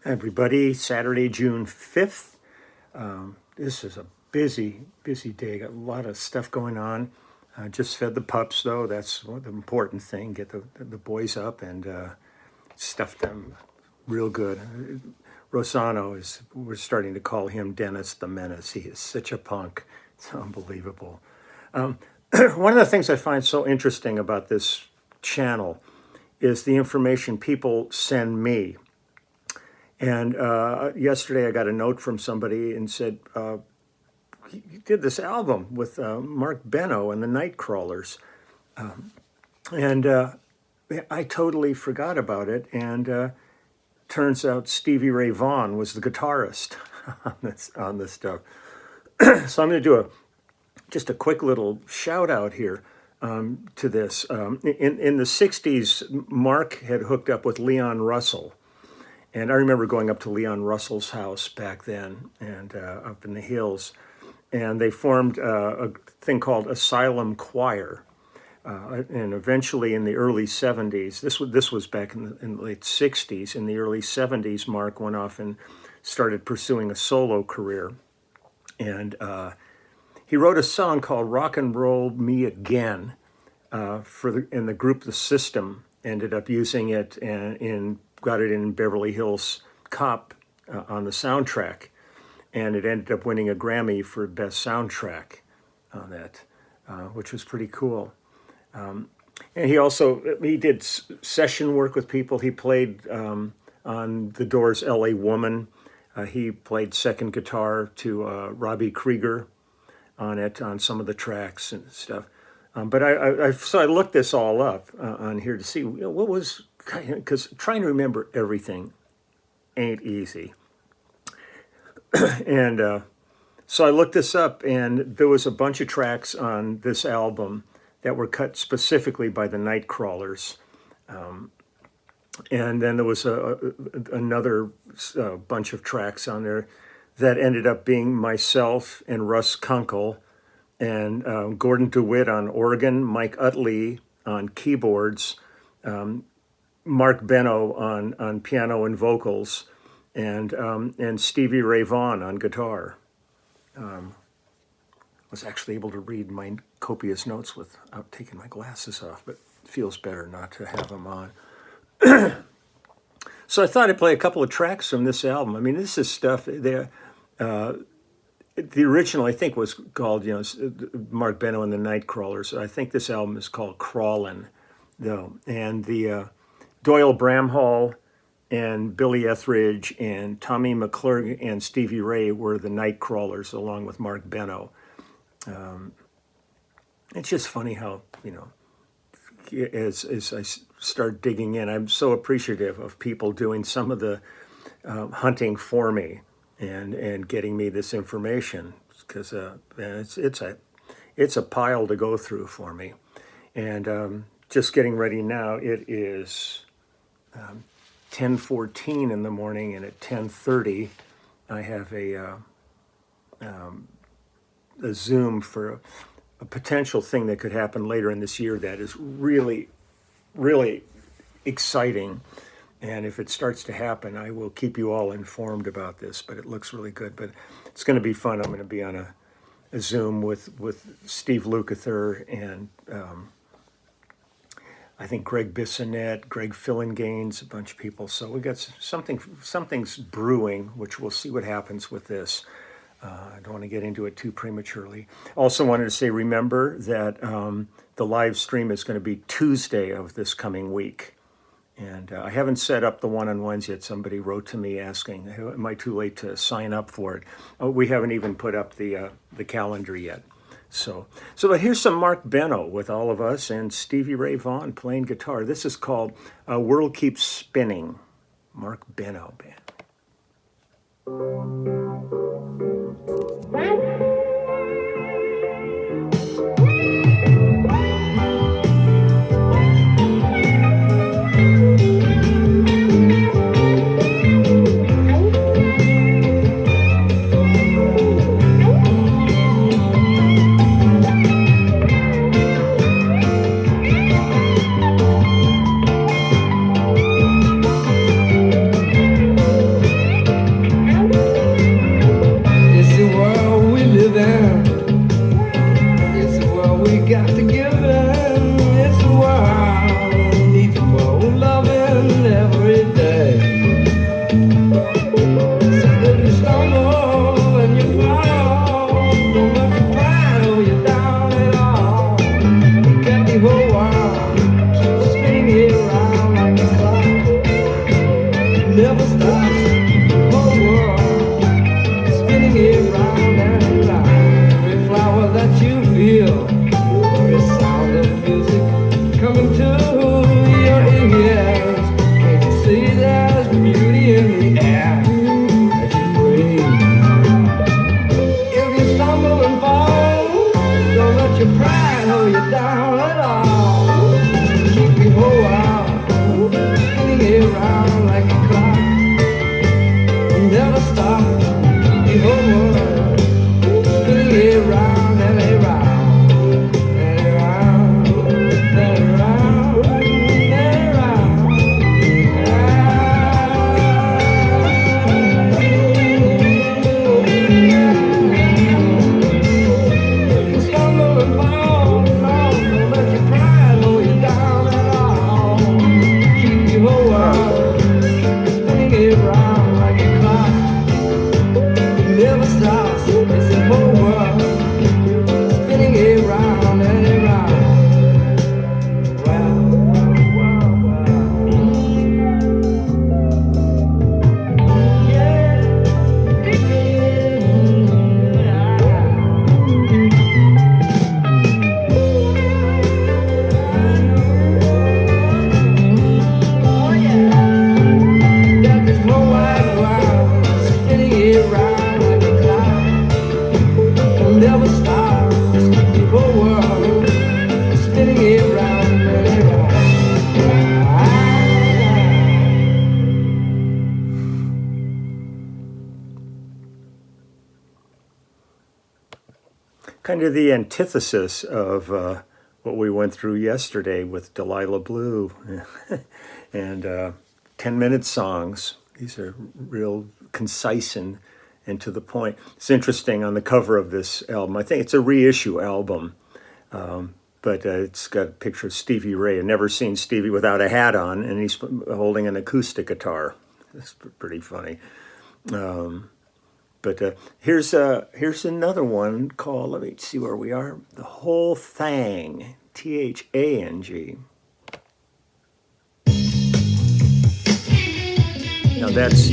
Everybody, Saturday, June 5th. This is a busy day. Got a lot of stuff going on. Just fed the pups, though. That's the important thing. Get the boys up and stuff them real good. Rosano we're starting to call him Dennis the Menace. He is such a punk. It's unbelievable. One of the things I find so interesting about this channel is the information people send me. And yesterday I got a note from somebody and said, you did this album with Marc Benno and the Nightcrawlers. And I totally forgot about it. And turns out Stevie Ray Vaughan was the guitarist on this stuff. So I'm going to do just a quick little shout out here to this. In the 60s, Mark had hooked up with Leon Russell. And I remember going up to Leon Russell's house back then and up in the hills. And they formed a thing called Asylum Choir. And eventually in the early 70s, this was back in the late 60s, in the early 70s, Mark went off and started pursuing a solo career. And he wrote a song called Rock and Roll Me Again in the group The System. Ended up using it got it in Beverly Hills Cop on the soundtrack, and it ended up winning a Grammy for Best Soundtrack on that, which was pretty cool. And he did session work with people. He played on The Doors' L.A. Woman. He played second guitar to Robbie Krieger on some of the tracks and stuff. But I looked this all up on here to see what was, because trying to remember everything ain't easy. And so I looked this up, and there was a bunch of tracks on this album that were cut specifically by the Nightcrawlers. And then there was another bunch of tracks on there that ended up being myself and Russ Kunkel and Gordon DeWitt on organ, Mike Utley on keyboards, Marc Benno on piano and vocals, and Stevie Ray Vaughan on guitar. I was actually able to read my copious notes without taking my glasses off, but it feels better not to have them on. So I thought I'd play a couple of tracks from this album. I mean, this is stuff the original, I think, was called, Marc Benno and the Nightcrawlers. I think this album is called Crawlin', though. And the Doyle Bramhall and Billy Etheridge and Tommy McClure and Stevie Ray were the Nightcrawlers, along with Marc Benno. It's just funny how, as I start digging in, I'm so appreciative of people doing some of the hunting for me and getting me this information, because it's a pile to go through for me. And just getting ready now, it is 10:14 in the morning, and at 10:30 I have a Zoom for a potential thing that could happen later in this year that is really, really exciting. And if it starts to happen, I will keep you all informed about this, but it looks really good. But it's going to be fun. I'm going to be on a Zoom with Steve Lukather and I think Greg Bissonette, Greg Fillinganes, a bunch of people. So we got something's brewing, which we'll see what happens with this. I don't want to get into it too prematurely. Also wanted to say, remember that the live stream is going to be Tuesday of this coming week. And I haven't set up the one-on-ones yet. Somebody wrote to me asking, am I too late to sign up for it? We haven't even put up the calendar yet. So but here's some Marc Benno with all of us and Stevie Ray Vaughan playing guitar. This is called World Keeps Spinning. Marc Benno Band. never stops. The whole world spinning it round and round. Every flower that you feel, every sound of music coming to your ears. Can't you see there's beauty in the air that you breathe? If you stumble and fall, don't let your pride hold you down at all. Keep your whole world spinning it round like a clock. Never stop. Keep your whole world spinning it round and around. Kind of the antithesis of what we went through yesterday with Delilah Blue and 10-minute songs. These are real concise and to the point. It's interesting on the cover of this album. I think it's a reissue album, but it's got a picture of Stevie Ray. I've never seen Stevie without a hat on, and he's holding an acoustic guitar. It's pretty funny. But here's another one called, let me see where we are, The Whole Thang, Thang. Now that's...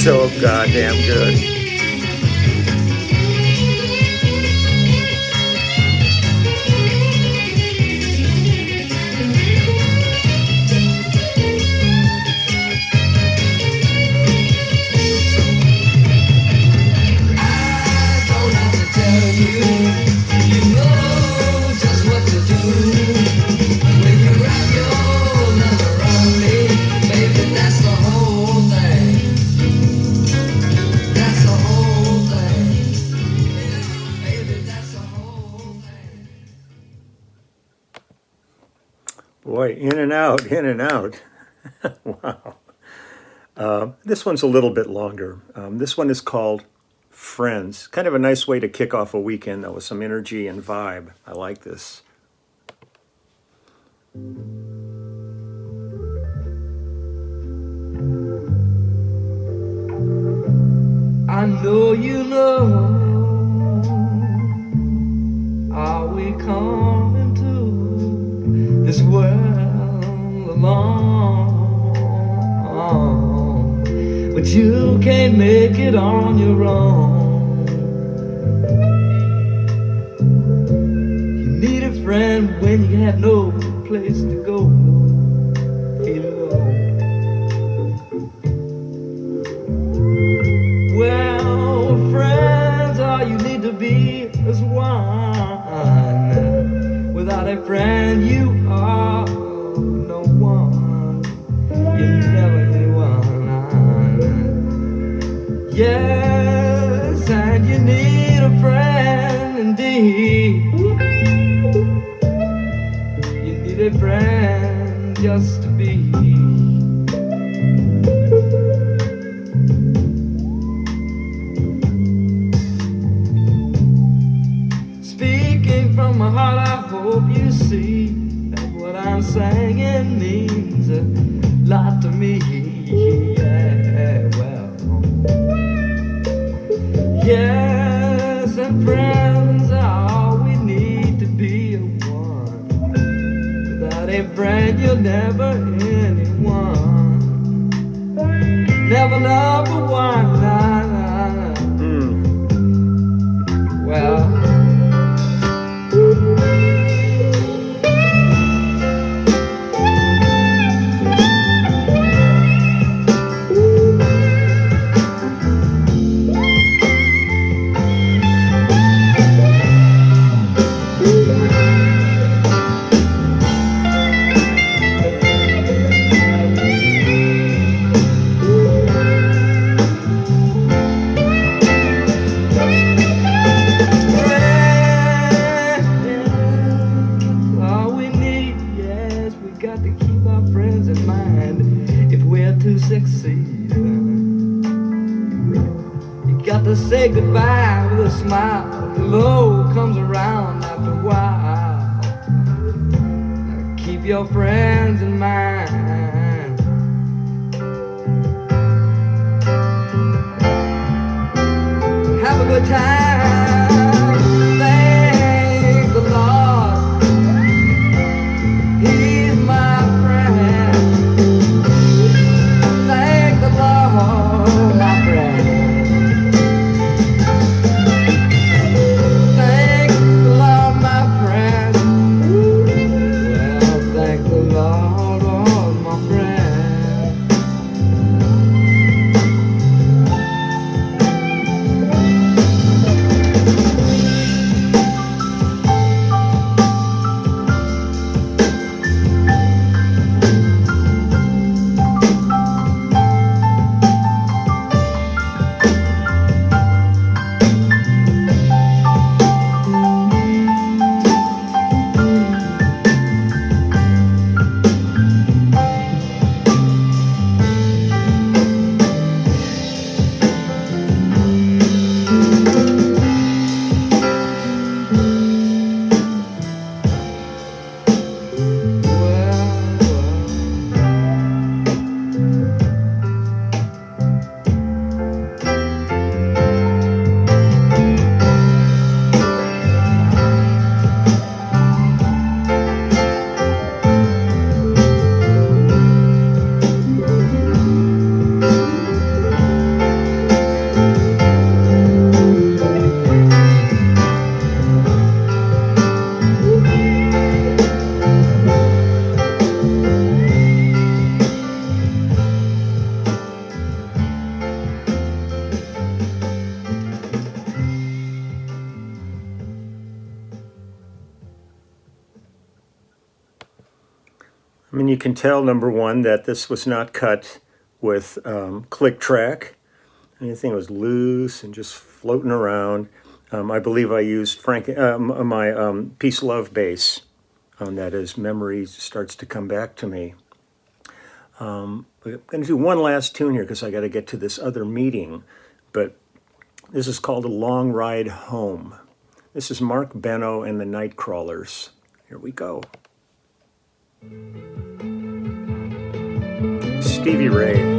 so goddamn good. Boy, in and out, in and out. Wow. This one's a little bit longer. This one is called Friends. Kind of a nice way to kick off a weekend, though, with some energy and vibe. I like this. I know you know. Are we coming to this world alone? but you can't make it on your own. You need a friend when you have no place to go. Feel alone. Well, friends, all you need to be is one. Without a friend, you are no one. You're never anyone. Yes, and you need a friend indeed. You need a friend just to be. Speaking from my heart, I hope you see that what I'm saying means a lot to me. Yeah, well, yes, and friends are all we need to be a one. Without a friend, you're never anyone. Never number one. Nah, nah, nah. Well. Succeed. You got to say goodbye with a smile. The low comes around after a while. Keep your friends in mind. Have a good time. Thank the Lord. He's my friend. Oh, my friend. Thank the Lord, my friend. Well, thank the Lord, oh, my friend. I mean, you can tell, number one, that this was not cut with click track. Anything was loose and just floating around. I believe I used my Peace Love bass on that as memory starts to come back to me. I'm going to do one last tune here because I got to get to this other meeting, but this is called A Long Ride Home. This is Marc Benno and the Nightcrawlers. Here we go. Stevie Ray.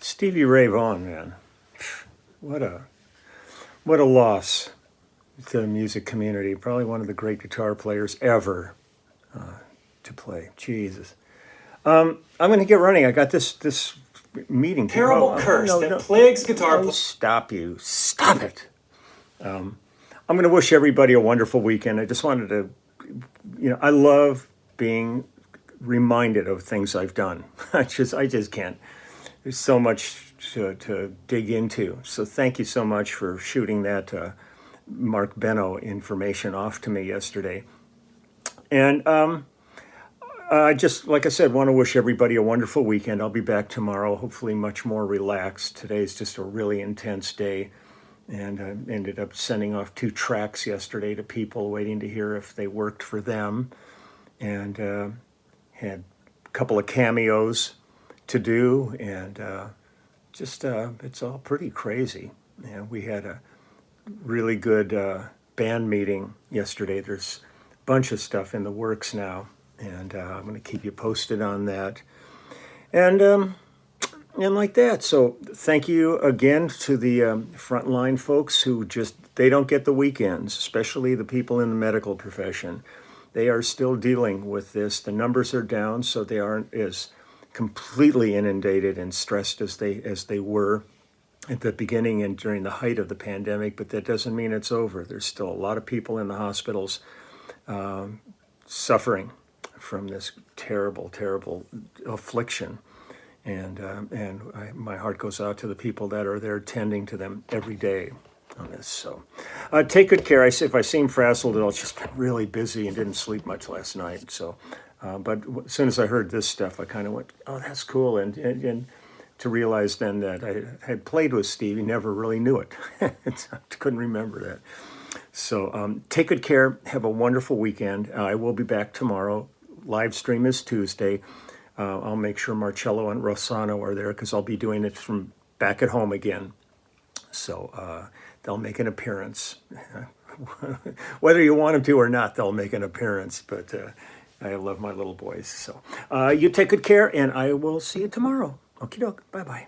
Stevie Ray Vaughan, man, what a loss to the music community. Probably one of the great guitar players ever to play. Jesus. I'm going to get running. I got this meeting. Terrible curse that plagues guitar players. Stop you. Stop it. I'm going to wish everybody a wonderful weekend. I just wanted to, I love being reminded of things I've done. I just can't. There's so much to dig into. So thank you so much for shooting that Marc Benno information off to me yesterday. And I just, like I said, want to wish everybody a wonderful weekend. I'll be back tomorrow, hopefully much more relaxed. Today's just a really intense day. And I ended up sending off 2 tracks yesterday to people waiting to hear if they worked for them. And had a couple of cameos to do. And it's all pretty crazy. And we had a really good band meeting yesterday. There's a bunch of stuff in the works now. And I'm going to keep you posted on that. And like that. So thank you again to the frontline folks who they don't get the weekends, especially the people in the medical profession. They are still dealing with this. The numbers are down, so they aren't as completely inundated and stressed as they were at the beginning and during the height of the pandemic, but that doesn't mean it's over. There's still a lot of people in the hospitals suffering from this terrible, terrible affliction. And my heart goes out to the people that are there tending to them every day on this. So take good care. If I seem frazzled, I've just been really busy and didn't sleep much last night. So, but as soon as I heard this stuff, I kind of went, oh, that's cool. And to realize then that I had played with Steve, he never really knew it. I couldn't remember that. So take good care. Have a wonderful weekend. I will be back tomorrow. Live stream is Tuesday. I'll make sure Marcello and Rossano are there because I'll be doing it from back at home again. So they'll make an appearance. Whether you want them to or not, they'll make an appearance. But I love my little boys. So you take good care, and I will see you tomorrow. Okie doke. Bye-bye.